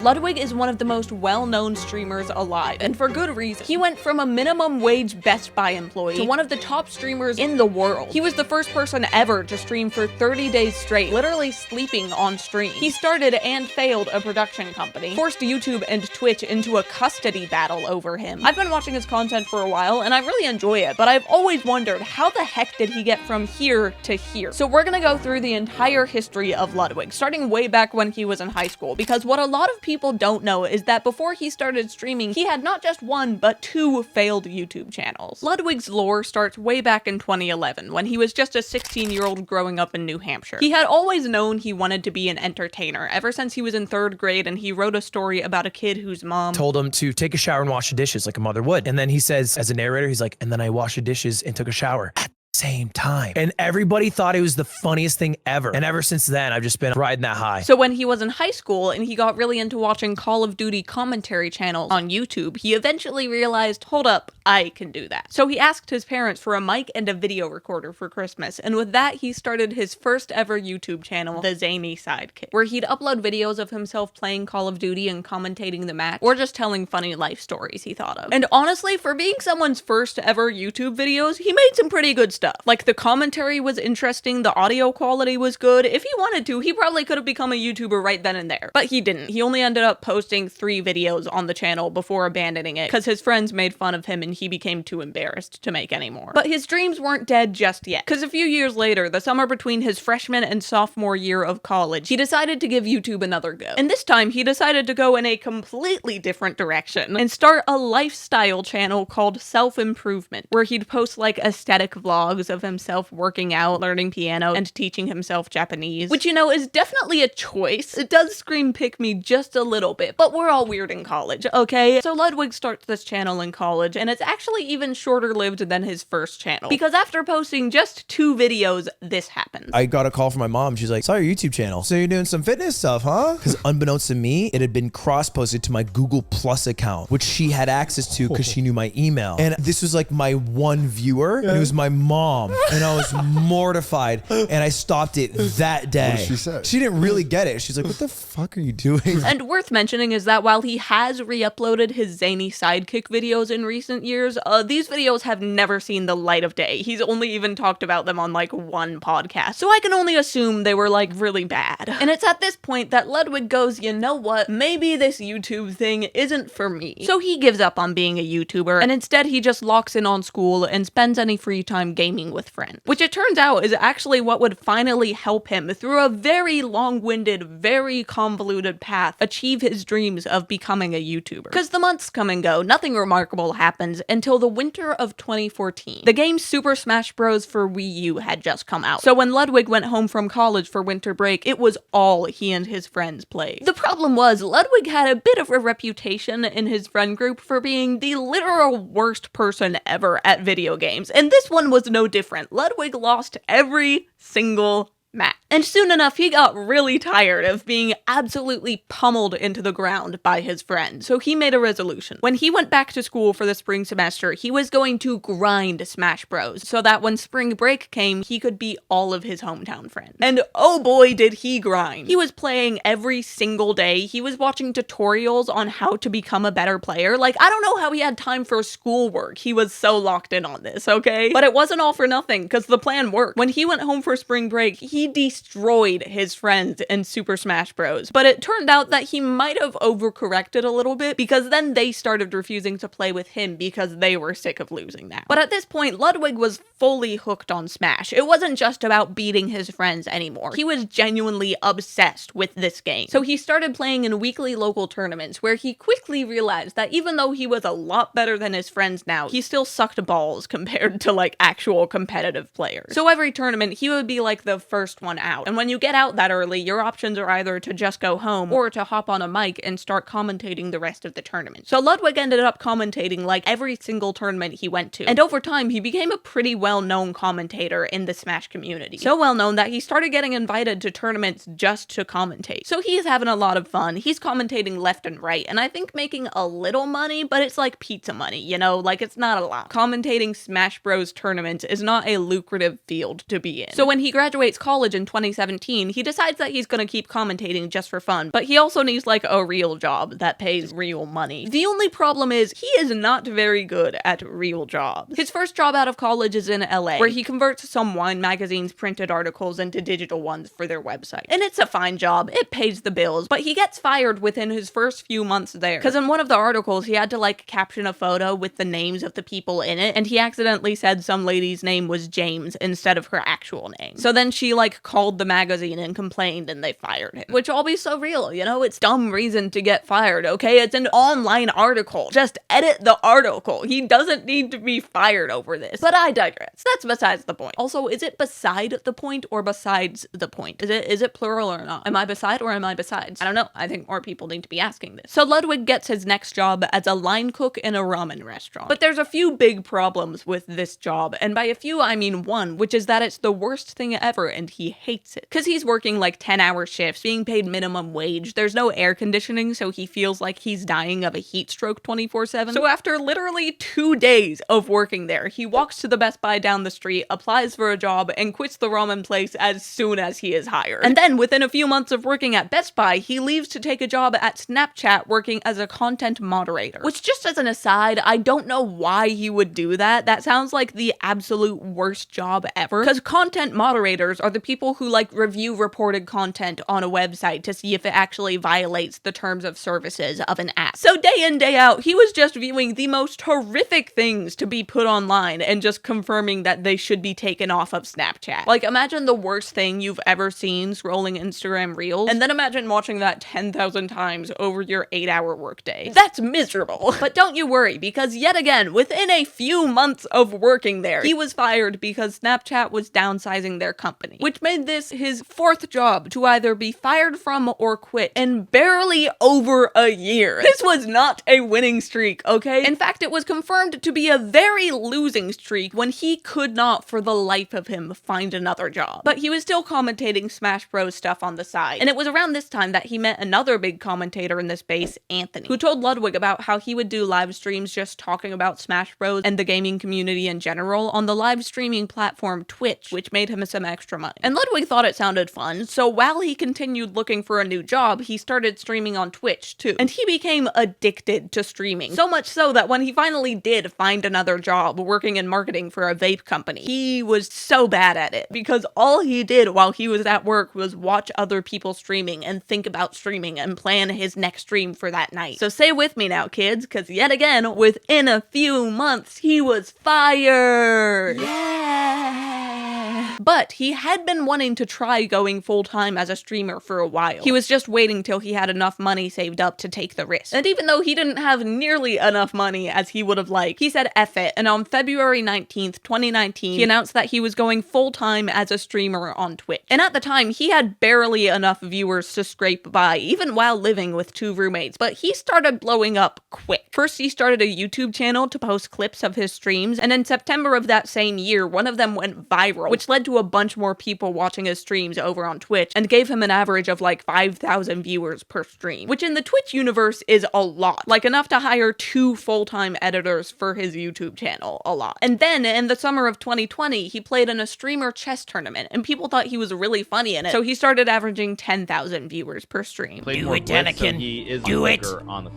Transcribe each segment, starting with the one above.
Ludwig is one of the most well-known streamers alive, and for good reason. He went from a minimum wage Best Buy employee to one of the top streamers in the world. He was the first person ever to stream for 30 days straight, literally sleeping on stream. He started and failed a production company, forced YouTube and Twitch into a custody battle over him. I've been watching his content for a while, and I really enjoy it, but I've always wondered, how the heck did he get from here to here? So we're gonna go through the entire history of Ludwig, starting way back when he was in high school, because what a lot of people don't know is that before he started streaming, he had not just one, but two failed YouTube channels. Ludwig's lore starts way back in 2011, when he was just a 16-year-old growing up in New Hampshire. He had always known he wanted to be an entertainer, ever since he was in 3rd grade and he wrote a story about a kid whose mom told him to take a shower and wash the dishes like a mother would. And then he says, as a narrator, he's like, and then I washed the dishes and took a shower at the same time. And everybody thought it was the funniest thing ever. And ever since then, I've just been riding that high. So when he was in high school and he got really into watching Call of Duty commentary channels on YouTube, he eventually realized, hold up, I can do that. So he asked his parents for a mic and a video recorder for Christmas, and with that he started his first ever YouTube channel, The Zany Sidekick, where he'd upload videos of himself playing Call of Duty and commentating the match, or just telling funny life stories he thought of. And honestly, for being someone's first ever YouTube videos, he made some pretty good stuff. Like, the commentary was interesting, the audio quality was good. If he wanted to, he probably could have become a YouTuber right then and there. But he didn't. He only ended up posting 3 videos on the channel before abandoning it, because his friends made fun of him and he became too embarrassed to make any more. But his dreams weren't dead just yet, because a few years later, the summer between his freshman and sophomore year of college, he decided to give YouTube another go. And this time, he decided to go in a completely different direction and start a lifestyle channel called Self-Improvement, where he'd post like aesthetic vlogs of himself working out, learning piano, and teaching himself Japanese, which, you know, is definitely a choice. It does scream pick me just a little bit, but we're all weird in college, okay? So Ludwig starts this channel in college, and it's actually even shorter lived than his first channel, because after posting just 2 videos, this happens. I got a call from my mom. She's like, saw your YouTube channel. So you're doing some fitness stuff, huh? Because unbeknownst to me, it had been cross-posted to my Google Plus account, which she had access to because she knew my email. And this was like my one viewer, and it was my mom. And I was mortified, and I stopped it that day. What did she say? She didn't really get it. She's like, what the fuck are you doing? And worth mentioning is that while he has re-uploaded his Zany Sidekick videos in recent years, these videos have never seen the light of day. He's only even talked about them on like 1 podcast, so I can only assume they were like really bad. And it's at this point that Ludwig goes, you know what, maybe this YouTube thing isn't for me. So he gives up on being a YouTuber, and instead he just locks in on school and spends any free time gaming with friends, which it turns out is actually what would finally help him, through a very long-winded, very convoluted path, achieve his dreams of becoming a YouTuber. Because the months come and go, nothing remarkable happens until the winter of 2014. The game Super Smash Bros. For Wii U had just come out, so when Ludwig went home from college for winter break, it was all he and his friends played. The problem was, Ludwig had a bit of a reputation in his friend group for being the literal worst person ever at video games, and this one was no different. Ludwig lost every single match. And soon enough, he got really tired of being absolutely pummeled into the ground by his friends, so he made a resolution. When he went back to school for the spring semester, he was going to grind Smash Bros, so that when spring break came, he could beat all of his hometown friends. And oh boy, did he grind. He was playing every single day. He was watching tutorials on how to become a better player. Like, I don't know how he had time for schoolwork. He was so locked in on this, okay? But it wasn't all for nothing, because the plan worked. When he went home for spring break, he destroyed his friends in Super Smash Bros. But it turned out that he might have overcorrected a little bit, because then they started refusing to play with him because they were sick of losing now. But at this point, Ludwig was fully hooked on Smash. It wasn't just about beating his friends anymore. He was genuinely obsessed with this game. So he started playing in weekly local tournaments, where he quickly realized that even though he was a lot better than his friends now, he still sucked balls compared to like actual competitive players. So every tournament, he would be like the first one out. And when you get out that early, your options are either to just go home or to hop on a mic and start commentating the rest of the tournament. So Ludwig ended up commentating like every single tournament he went to. And over time, he became a pretty well-known commentator in the Smash community. So well-known that he started getting invited to tournaments just to commentate. So he's having a lot of fun. He's commentating left and right, and I think making a little money, but it's like pizza money, you know? Like, it's not a lot. Commentating Smash Bros. Tournaments is not a lucrative field to be in. So when he graduates college, college in 2017, he decides that he's gonna keep commentating just for fun, but he also needs like a real job that pays real money. The only problem is he is not very good at real jobs. His first job out of college is in LA, where he converts some wine magazine's printed articles into digital ones for their website. And it's a fine job, it pays the bills, but he gets fired within his first few months there. Because in one of the articles, he had to like caption a photo with the names of the people in it, and he accidentally said some lady's name was James instead of her actual name. So then she like called the magazine and complained, and they fired him. Which all be so real, you know? It's dumb reason to get fired, okay? It's an online article. Just edit the article. He doesn't need to be fired over this. But I digress. That's besides the point. Also, is it beside the point or besides the point? Is it plural or not? Am I beside or am I besides? I don't know. I think more people need to be asking this. So Ludwig gets his next job as a line cook in a ramen restaurant. But there's a few big problems with this job, and by a few I mean one, which is that it's the worst thing ever and he hates it. Cause he's working like 10-hour shifts, being paid minimum wage, there's no air conditioning, so he feels like he's dying of a heat stroke 24/7. So after literally 2 days of working there, he walks to the Best Buy down the street, applies for a job, and quits the ramen place as soon as he is hired. And then within a few months of working at Best Buy, he leaves to take a job at Snapchat working as a content moderator. Which, just as an aside, I don't know why he would do that. That sounds like the absolute worst job ever. Because content moderators are the people who like review reported content on a website to see if it actually violates the terms of services of an app. So day in, day out, he was just viewing the most horrific things to be put online and just confirming that they should be taken off of Snapchat. Like, imagine the worst thing you've ever seen scrolling Instagram Reels, and then imagine watching that 10,000 times over your 8-hour workday. That's miserable. But don't you worry, because yet again, within a few months of working there, he was fired because Snapchat was downsizing their company, which made this his fourth job to either be fired from or quit in barely over a year. This was not a winning streak, okay? In fact, it was confirmed to be a very losing streak when he could not, for the life of him, find another job. But he was still commentating Smash Bros stuff on the side, and it was around this time that he met another big commentator in the space, Anthony, who told Ludwig about how he would do live streams just talking about Smash Bros and the gaming community in general on the live streaming platform Twitch, which made him some extra money. And Ludwig thought it sounded fun, so while he continued looking for a new job, he started streaming on Twitch too. And he became addicted to streaming, so much so that when he finally did find another job working in marketing for a vape company, he was so bad at it because all he did while he was at work was watch other people streaming and think about streaming and plan his next stream for that night. So stay with me now, kids, because yet again, within a few months, he was fired! Yeah! But he had been wanting to try going full-time as a streamer for a while. He was just waiting till he had enough money saved up to take the risk. And even though he didn't have nearly enough money as he would have liked, he said F it, and on February 19th, 2019, he announced that he was going full-time as a streamer on Twitch. And at the time, he had barely enough viewers to scrape by, even while living with 2 roommates, but he started blowing up quick. First, he started a YouTube channel to post clips of his streams, and in September of that same year, one of them went viral, which led to a bunch more people watching his streams over on Twitch, and gave him an average of like 5,000 viewers per stream, which in the Twitch universe is a lot, like enough to hire 2 full-time editors for his YouTube channel, a lot. And then, in the summer of 2020, he played in a streamer chess tournament, and people thought he was really funny in it, so he started averaging 10,000 viewers per stream. Do it, Anakin. Do it.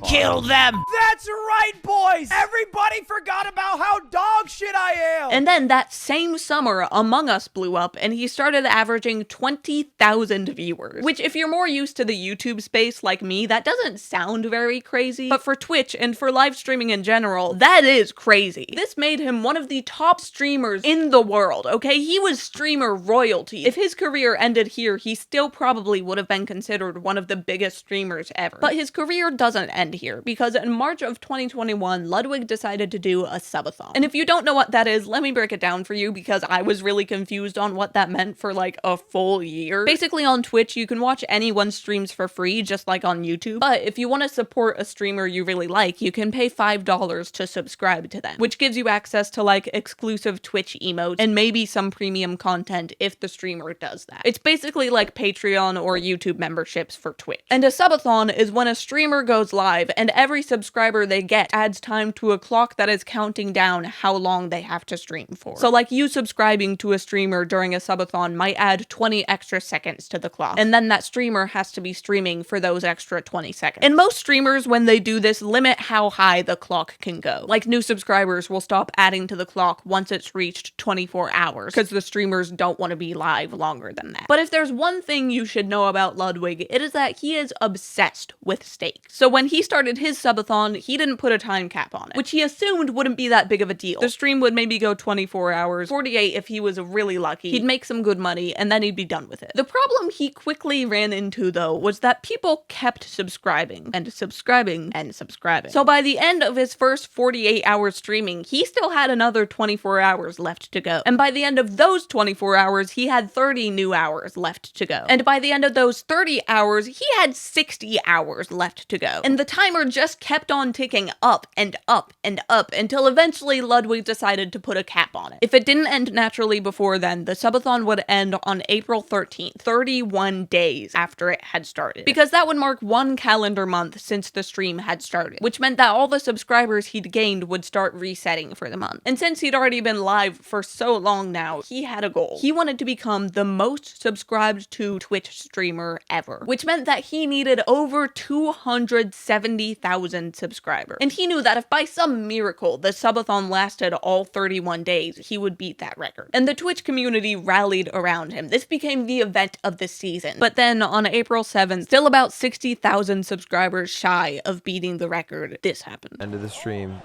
Kill them. That's right, boys! Everybody forgot about how dog shit I am! And then that same summer, Among Us blew up, and he started averaging 20,000 viewers. Which, if you're more used to the YouTube space like me, that doesn't sound very crazy. But for Twitch, and for live streaming in general, that is crazy. This made him one of the top streamers in the world, okay? He was streamer royalty. If his career ended here, he still probably would have been considered one of the biggest streamers ever. But his career doesn't end here, because in March of 2021, Ludwig decided to do a subathon. And if you don't know what that is, let me break it down for you, because I was really confused on what that meant for like a full year. Basically on Twitch, you can watch anyone's streams for free, just like on YouTube. But if you want to support a streamer you really like, you can pay $5 to subscribe to them, which gives you access to like exclusive Twitch emotes and maybe some premium content if the streamer does that. It's basically like Patreon or YouTube memberships for Twitch. And a subathon is when a streamer goes live and every subscriber they get adds time to a clock that is counting down how long they have to stream for. So like you subscribing to a streamer streamer during a subathon might add 20 extra seconds to the clock, and then that streamer has to be streaming for those extra 20 seconds. And most streamers, when they do this, limit how high the clock can go. Like, new subscribers will stop adding to the clock once it's reached 24 hours, because the streamers don't want to be live longer than that. But if there's one thing you should know about Ludwig, it is that he is obsessed with steak. So when he started his subathon, he didn't put a time cap on it, which he assumed wouldn't be that big of a deal. The stream would maybe go 24 hours, 48 if he was really lucky. He'd make some good money, and then he'd be done with it. The problem he quickly ran into, though, was that people kept subscribing, and subscribing, and subscribing. So by the end of his first 48 hours streaming, he still had another 24 hours left to go. And by the end of those 24 hours, he had 30 new hours left to go. And by the end of those 30 hours, he had 60 hours left to go. And the timer just kept on ticking up and up and up until eventually Ludwig decided to put a cap on it. If it didn't end naturally before then, the subathon would end on April 13th, 31 days after it had started. Because that would mark one calendar month since the stream had started, which meant that all the subscribers he'd gained would start resetting for the month. And since he'd already been live for so long now, he had a goal. He wanted to become the most subscribed to Twitch streamer ever, which meant that he needed over 270,000 subscribers. And he knew that if by some miracle the subathon lasted all 31 days, he would beat that record. And the Twitch community rallied around him. This became the event of the season. But then on April 7th, still about 60,000 subscribers shy of beating the record, this happened. End of the stream.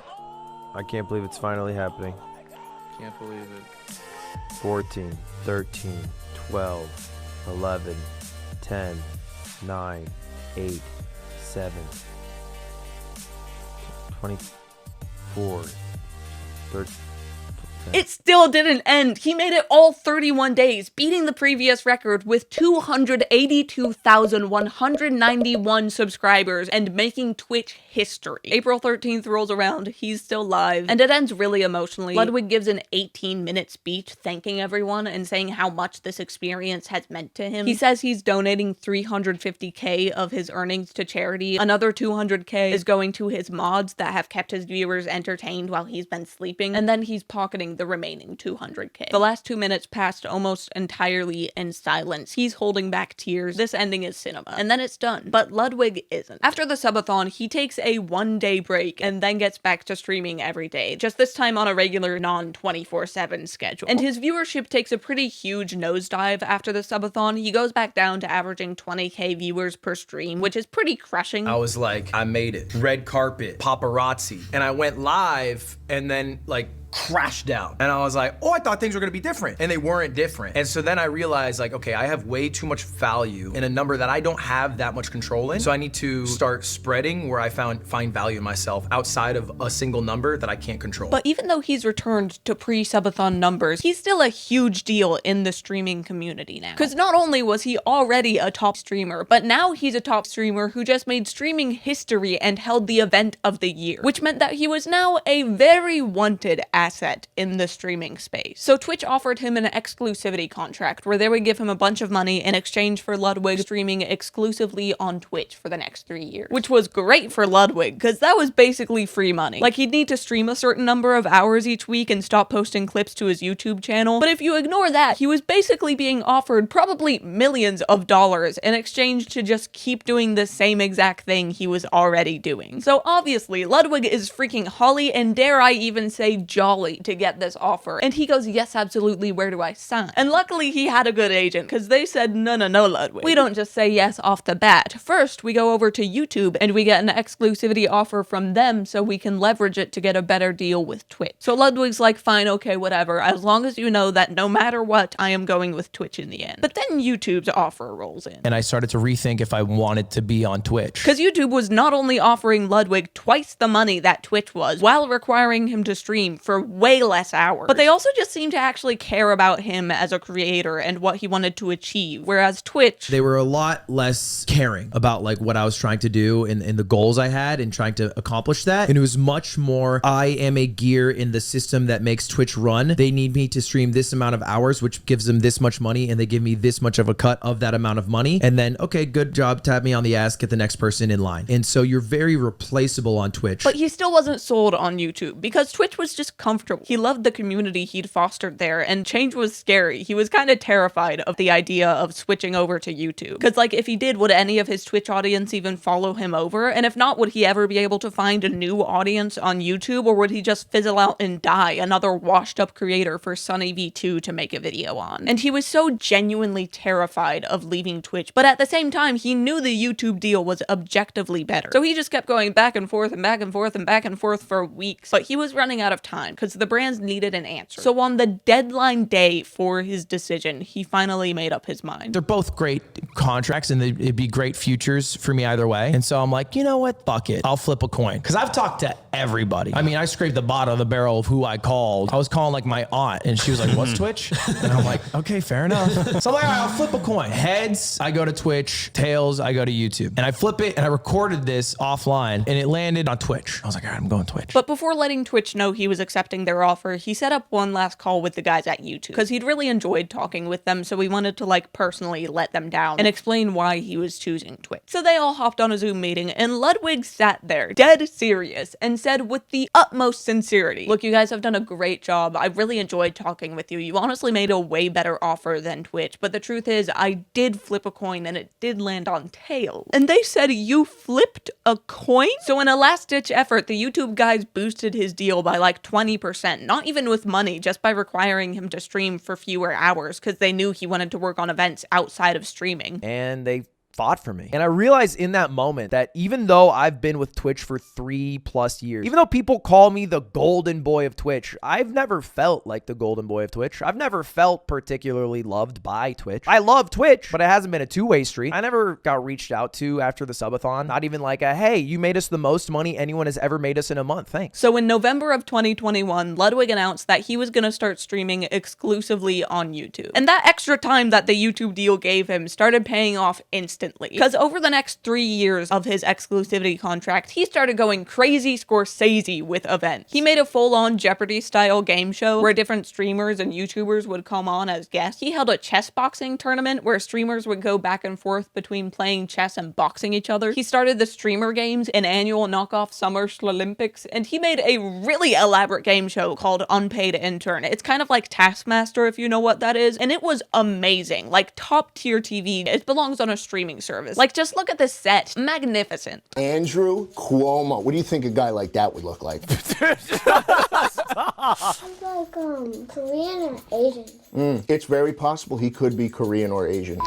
I can't believe it's finally happening. Can't believe it. 14, 13, 12, 11, 10, 9, 8, 7, 24, 13. It still didn't end. He made it all 31 days, beating the previous record with 282,191 subscribers and making Twitch history. April 13th rolls around, he's still live, and it ends really emotionally. Ludwig gives an 18-minute speech thanking everyone and saying how much this experience has meant to him. He says he's donating $350K of his earnings to charity. Another $200K is going to his mods that have kept his viewers entertained while he's been sleeping, and then he's pocketing the remaining $200K. The last 2 minutes passed almost entirely in silence. He's holding back tears. This ending is cinema. And then it's done. But Ludwig isn't. After the subathon, he takes a 1-day break and then gets back to streaming every day, just this time on a regular non-24/7 schedule. And his viewership takes a pretty huge nosedive after the subathon. He goes back down to averaging 20K viewers per stream, which is pretty crushing. I was like, I made it. Red carpet, paparazzi. And I went live and then like crashed down. And I was like, oh, I thought things were gonna be different. And they weren't different. And so then I realized like, okay, I have way too much value in a number that I don't have that much control in. So I need to start spreading where I find value in myself outside of a single number that I can't control. But even though he's returned to pre-subathon numbers, he's still a huge deal in the streaming community now. Because not only was he already a top streamer, but now he's a top streamer who just made streaming history and held the event of the year, which meant that he was now a very wanted asset in the streaming space. So Twitch offered him an exclusivity contract where they would give him a bunch of money in exchange for Ludwig streaming exclusively on Twitch for the next 3 years, which was great for Ludwig because that was basically free money. Like, he'd need to stream a certain number of hours each week and stop posting clips to his YouTube channel, but if you ignore that, he was basically being offered probably millions of dollars in exchange to just keep doing the same exact thing he was already doing. So obviously, Ludwig is freaking holly and dare I even say jolly to get this offer. And he goes, yes, absolutely, where do I sign? And luckily he had a good agent because they said, no, Ludwig. We don't just say yes off the bat. First, we go over to YouTube and we get an exclusivity offer from them so we can leverage it to get a better deal with Twitch. So Ludwig's like, fine, okay, whatever, as long as you know that no matter what, I am going with Twitch in the end. But then YouTube's offer rolls in. And I started to rethink if I wanted to be on Twitch. Because YouTube was not only offering Ludwig twice the money that Twitch was, while requiring him to stream for way less hours, but they also just seemed to actually care about him as a creator and what he wanted to achieve, whereas Twitch, they were a lot less caring about like what I was trying to do and the goals I had and trying to accomplish that. And it was much more, I am a gear in the system that makes Twitch run. They need me to stream this amount of hours, which gives them this much money, and they give me this much of a cut of that amount of money. And then, okay, good job, tap me on the ass, get the next person in line. And so you're very replaceable on Twitch. But he still wasn't sold on YouTube because Twitch was just comfortable. He loved the community he'd fostered there, and change was scary. He was kind of terrified of the idea of switching over to YouTube. Because, like, if he did, would any of his Twitch audience even follow him over? And if not, would he ever be able to find a new audience on YouTube, or would he just fizzle out and die, another washed up creator for SunnyV2 to make a video on? And he was so genuinely terrified of leaving Twitch, but at the same time, he knew the YouTube deal was objectively better. So he just kept going back and forth and back and forth and back and forth for weeks, but he was running out of time because the brands needed an answer. So on the deadline day for his decision, he finally made up his mind. They're both great contracts and it'd be great futures for me either way. And so I'm like, you know what? Fuck it. I'll flip a coin. Because I've talked to everybody. I mean, I scraped the bottom of the barrel of who I called. I was calling like my aunt and she was like, what's Twitch? And I'm like, okay, fair enough. So I'm like, all right, I'll flip a coin. Heads, I go to Twitch. Tails, I go to YouTube. And I flip it and I recorded this offline and it landed on Twitch. I was like, all right, I'm going Twitch. But before letting Twitch know he was accepting their offer, he set up one last call with the guys at YouTube because he'd really enjoyed talking with them, so he wanted to like personally let them down and explain why he was choosing Twitch. So they all hopped on a Zoom meeting and Ludwig sat there, dead serious, and said with the utmost sincerity, look, you guys have done a great job. I really enjoyed talking with you. You honestly made a way better offer than Twitch, but the truth is I did flip a coin and it did land on Tails. And they said, you flipped a coin? So in a last-ditch effort, the YouTube guys boosted his deal by like 20%, not even with money, just by requiring him to stream for fewer hours because they knew he wanted to work on events outside of streaming. And they fought for me. And I realized in that moment that even though I've been with Twitch for 3+ years, even though people call me the golden boy of Twitch, I've never felt like the golden boy of Twitch. I've never felt particularly loved by Twitch. I love Twitch, but it hasn't been a two-way street. I never got reached out to after the subathon. Not even like a, hey, you made us the most money anyone has ever made us in a month. Thanks. So in November of 2021, Ludwig announced that he was going to start streaming exclusively on YouTube. And that extra time that the YouTube deal gave him started paying off instantly. Because over the next 3 years of his exclusivity contract, he started going crazy Scorsese with events. He made a full-on Jeopardy-style game show where different streamers and YouTubers would come on as guests. He held a chess boxing tournament where streamers would go back and forth between playing chess and boxing each other. He started the Streamer Games, an annual knockoff Summer Olympics, and he made a really elaborate game show called Unpaid Intern. It's kind of like Taskmaster, if you know what that is, and it was amazing. Like top-tier TV. It belongs on a streaming service. Like, just look at this set. Magnificent. Andrew Cuomo. What do you think a guy like that would look like? I'm like, Korean or Asian? It's very possible he could be Korean or Asian.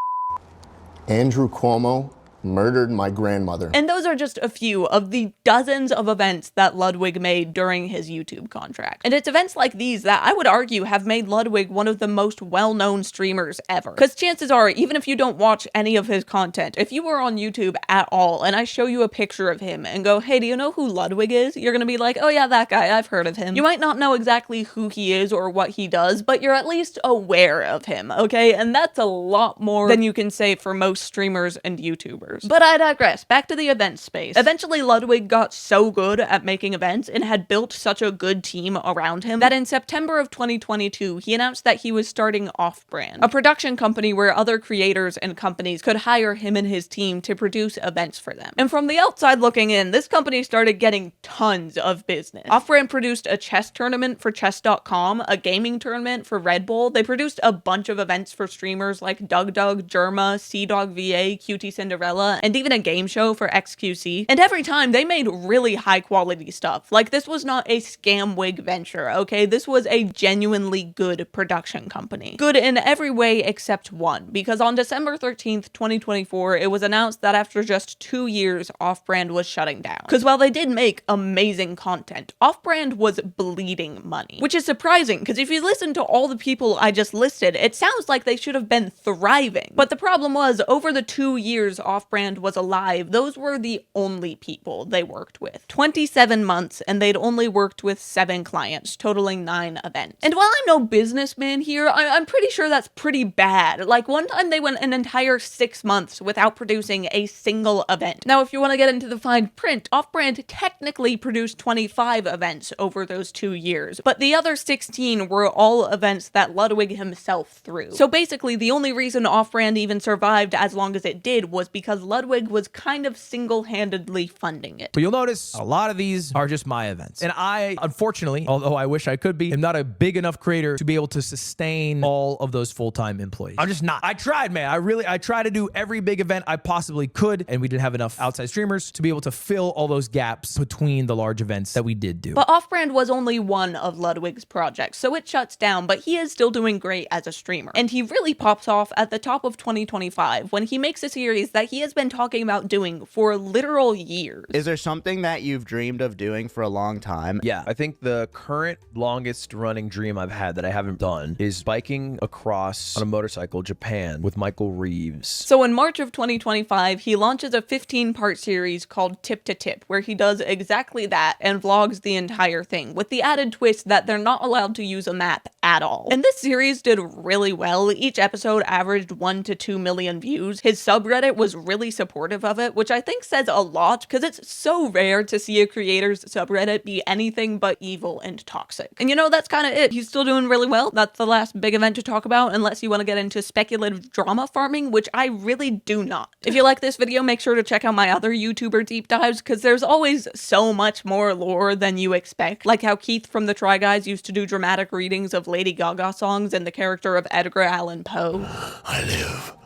Andrew Cuomo murdered my grandmother. And those are just a few of the dozens of events that Ludwig made during his YouTube contract. And it's events like these that I would argue have made Ludwig one of the most well-known streamers ever. Because chances are, even if you don't watch any of his content, if you were on YouTube at all and I show you a picture of him and go, hey, do you know who Ludwig is? You're gonna be like, oh yeah, that guy, I've heard of him. You might not know exactly who he is or what he does, but you're at least aware of him, okay? And that's a lot more than you can say for most streamers and YouTubers. But I digress. Back to the event space. Eventually, Ludwig got so good at making events and had built such a good team around him that in September of 2022, he announced that he was starting Off-Brand, a production company where other creators and companies could hire him and his team to produce events for them. And from the outside looking in, this company started getting tons of business. Off-Brand produced a chess tournament for chess.com, a gaming tournament for Red Bull. They produced a bunch of events for streamers like Doug, Germa, CDog VA, QT Cinderella, and even a game show for XQC. And every time they made really high quality stuff. Like, this was not a scam wig venture, okay? This was a genuinely good production company. Good in every way except one, because on December 13th, 2024, it was announced that after just 2 years, Off-Brand was shutting down. Because while they did make amazing content, Off-Brand was bleeding money. Which is surprising, because if you listen to all the people I just listed, it sounds like they should have been thriving. But the problem was, over the 2 years Off-Brand was alive, those were the only people they worked with. 27 months, and they'd only worked with 7 clients, totaling 9 events. And while I'm no businessman here, I'm pretty sure that's pretty bad. Like, one time they went an entire 6 months without producing a single event. Now, if you want to get into the fine print, Off-Brand technically produced 25 events over those 2 years, but the other 16 were all events that Ludwig himself threw. So basically, the only reason Off-Brand even survived as long as it did was because because Ludwig was kind of single-handedly funding it. But you'll notice a lot of these are just my events. And I, unfortunately, although I wish I could be, am not a big enough creator to be able to sustain all of those full-time employees. I'm just not. I tried, man. I tried to do every big event I possibly could, and we didn't have enough outside streamers to be able to fill all those gaps between the large events that we did do. But Off-Brand was only one of Ludwig's projects, so it shuts down, but he is still doing great as a streamer. And he really pops off at the top of 2025 when he makes a series that he has been talking about doing for literal years. Is there something that you've dreamed of doing for a long time? Yeah, I think the current longest running dream I've had that I haven't done is biking across on a motorcycle Japan with Michael Reeves. So in March of 2025, he launches a 15-part series called Tip to Tip, where he does exactly that and vlogs the entire thing, with the added twist that they're not allowed to use a map at all. And this series did really well. Each episode averaged 1 to 2 million views. His subreddit was really supportive of it, which I think says a lot, because it's so rare to see a creator's subreddit be anything but evil and toxic. And you know, that's kind of it. He's still doing really well. That's the last big event to talk about, unless you want to get into speculative drama farming, which I really do not. If you like this video, make sure to check out my other YouTuber deep dives, because there's always so much more lore than you expect. Like how Keith from the Try Guys used to do dramatic readings of Lady Gaga songs and the character of Edgar Allan Poe. I live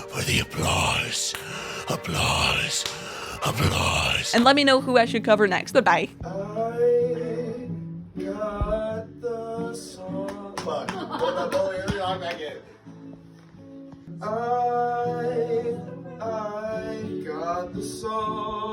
for the applause, applause, applause. And let me know who I should cover next. Goodbye. I got the song. Fuck. I'm back in. I got the song.